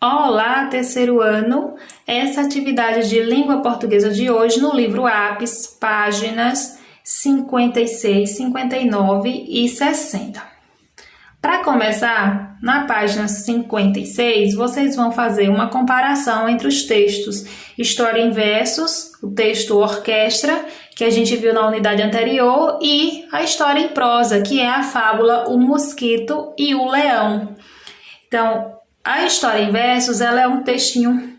Olá, terceiro ano! Essa atividade de língua portuguesa de hoje no livro APES, páginas 56, 59 e 60. Para começar, na página 56, vocês vão fazer uma comparação entre os textos História em Versos, o texto Orquestra, que a gente viu na unidade anterior, e a História em Prosa, que é a fábula O Mosquito e o Leão. Então, a História em Versos ela é um textinho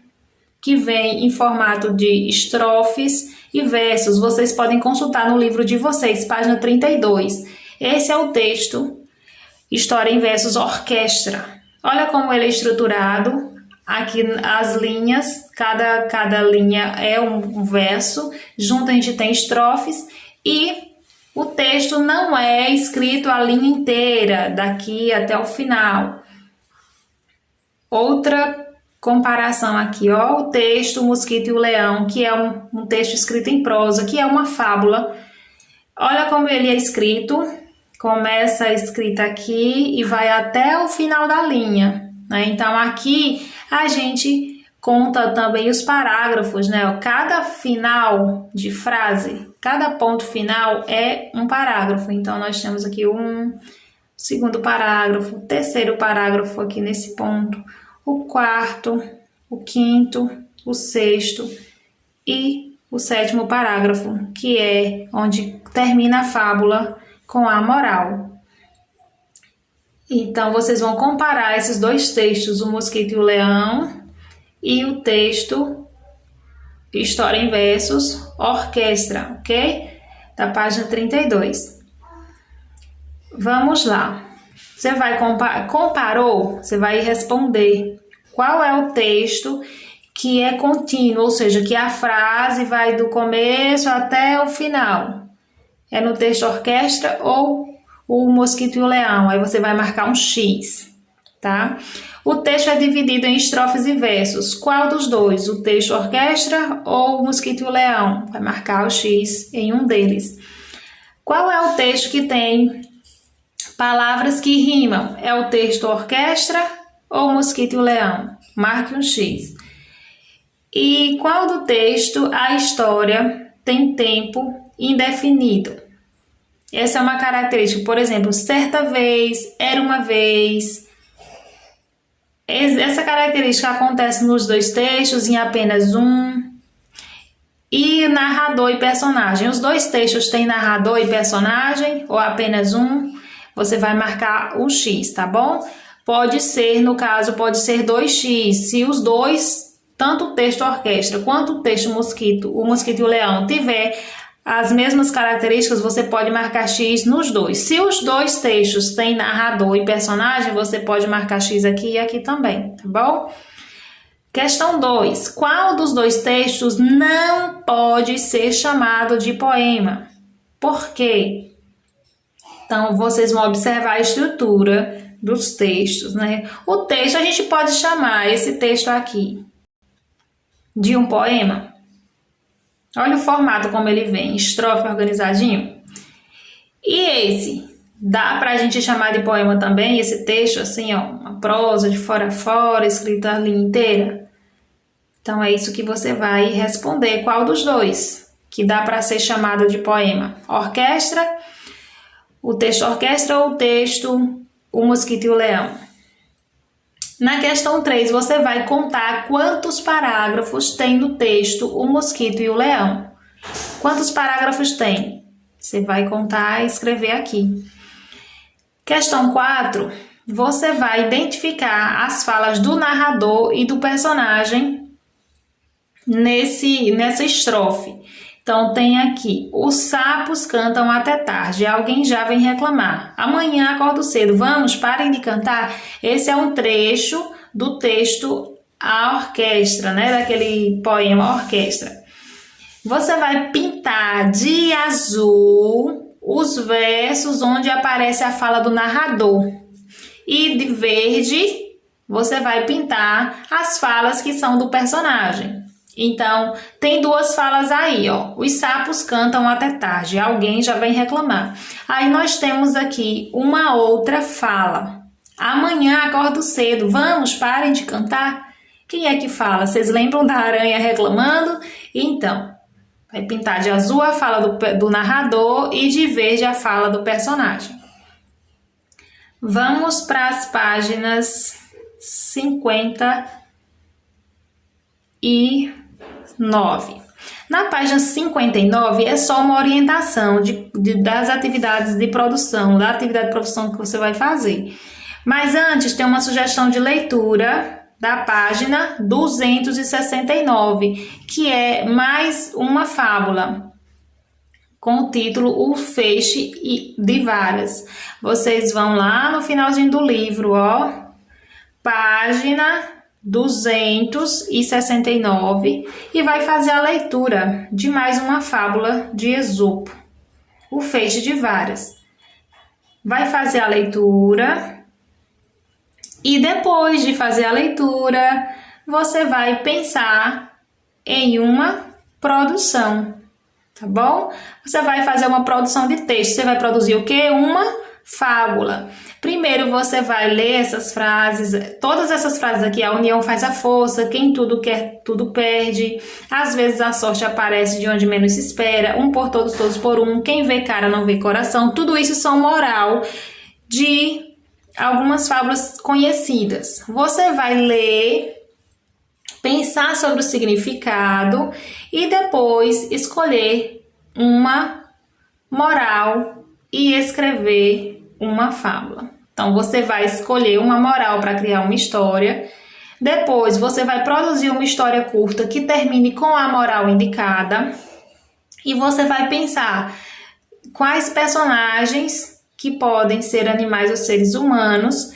que vem em formato de estrofes e versos. Vocês podem consultar no livro de vocês, página 32. Esse é o texto História em Versos Orquestra. Olha como ele é estruturado. Aqui as linhas, cada linha é um verso. Junto a gente tem estrofes e o texto não é escrito a linha inteira, daqui até o final. Outra comparação aqui, ó, o texto O Mosquito e o Leão, que é um texto escrito em prosa, que é uma fábula. Olha como ele é escrito, começa a escrita aqui e vai até o final da linha, né? Então aqui a gente conta também os parágrafos, né? Cada final de frase, cada ponto final é um parágrafo. Então nós temos aqui segundo parágrafo, terceiro parágrafo aqui nesse ponto, o quarto, o quinto, o sexto e o sétimo parágrafo, que é onde termina a fábula com a moral. Então, vocês vão comparar esses dois textos, O Mosquito e o Leão, e o texto História em Versos, Orquestra, ok? Da página 32. Vamos lá. Você vai comparou, você vai responder qual é o texto que é contínuo, ou seja, que a frase vai do começo até o final. É no texto Orquestra ou O Mosquito e o Leão? Aí você vai marcar um X, tá? O texto é dividido em estrofes e versos. Qual dos dois? O texto Orquestra ou O Mosquito e o Leão? Vai marcar o X em um deles. Qual é o texto que tem palavras que rimam? É o texto Orquestra ou Mosquito e o Leão? Marque um X. E qual do texto a história tem tempo indefinido? Essa é uma característica. Por exemplo, certa vez, era uma vez. Essa característica acontece nos dois textos, em apenas um. E narrador e personagem. Os dois textos têm narrador e personagem ou apenas um? Você vai marcar um X, tá bom? Pode ser, no caso, pode ser 2x. Se os dois, tanto o texto Orquestra quanto o texto Mosquito, o Mosquito e o Leão, tiver as mesmas características, você pode marcar X nos dois. Se os dois textos têm narrador e personagem, você pode marcar X aqui e aqui também, tá bom? Questão 2. Qual dos dois textos não pode ser chamado de poema? Por quê? Então, vocês vão observar a estrutura dos textos, né? O texto, a gente pode chamar esse texto aqui de um poema. Olha o formato como ele vem, estrofe organizadinho. E esse, dá pra gente chamar de poema também, esse texto assim, ó, uma prosa de fora a fora, escrita a linha inteira? Então, é isso que você vai responder. Qual dos dois que dá para ser chamado de poema? Orquestra, o texto Orquestra ou o texto O Mosquito e o Leão? Na questão 3, você vai contar quantos parágrafos tem no texto O Mosquito e o Leão. Quantos parágrafos tem? Você vai contar e escrever aqui. Questão 4, você vai identificar as falas do narrador e do personagem nessa estrofe. Então, tem aqui, os sapos cantam até tarde, alguém já vem reclamar. Amanhã acordo cedo, vamos, parem de cantar. Esse é um trecho do texto A Orquestra, né? Daquele poema Orquestra. Você vai pintar de azul os versos onde aparece a fala do narrador. E de verde, você vai pintar as falas que são do personagem. Então, tem duas falas aí, ó. Os sapos cantam até tarde, alguém já vem reclamar. Aí nós temos aqui uma outra fala. Amanhã acordo cedo, vamos, parem de cantar. Quem é que fala? Vocês lembram da aranha reclamando? Então, vai pintar de azul a fala do narrador e de verde a fala do personagem. Vamos para as páginas 59. Na página 59 é só uma orientação das atividades de produção, da atividade de produção que você vai fazer. Mas antes tem uma sugestão de leitura da página 269, que é mais uma fábula com o título O Feixe de Varas. Vocês vão lá no finalzinho do livro, ó, página 269, e vai fazer a leitura de mais uma fábula de Esopo, O Feixe de Varas. Vai fazer a leitura e depois de fazer a leitura, você vai pensar em uma produção, tá bom? Você vai fazer uma produção de texto. Você vai produzir o quê? Uma fábula. Primeiro você vai ler essas frases, todas essas frases aqui: a união faz a força, quem tudo quer, tudo perde, às vezes a sorte aparece de onde menos se espera, um por todos, todos por um, quem vê cara não vê coração. Tudo isso são moral de algumas fábulas conhecidas. Você vai ler, pensar sobre o significado e depois escolher uma moral e escrever uma fábula. Então você vai escolher uma moral para criar uma história. Depois você vai produzir uma história curta que termine com a moral indicada. E você vai pensar quais personagens que podem ser animais ou seres humanos,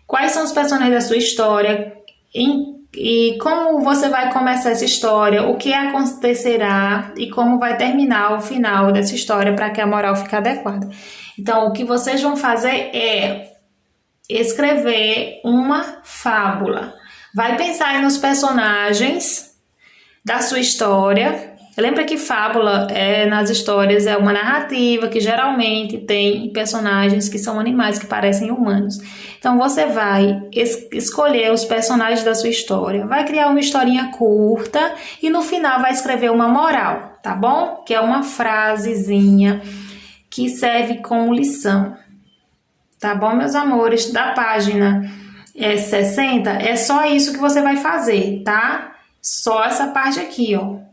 quais são os personagens da sua história, e como você vai começar essa história, o que acontecerá e como vai terminar o final dessa história para que a moral fique adequada. Então, o que vocês vão fazer é escrever uma fábula. Vai pensar aí nos personagens da sua história. Lembra que fábula nas histórias é uma narrativa que geralmente tem personagens que são animais que parecem humanos. Então você vai escolher os personagens da sua história, vai criar uma historinha curta e no final vai escrever uma moral, tá bom? Que é uma frasezinha que serve como lição. Tá bom, meus amores? Da página 60 é só isso que você vai fazer, tá? Só essa parte aqui, ó.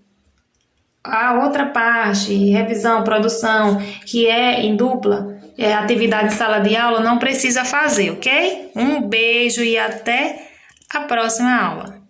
A outra parte, revisão, produção, que é em dupla, atividade de sala de aula, não precisa fazer, ok? Um beijo e até a próxima aula.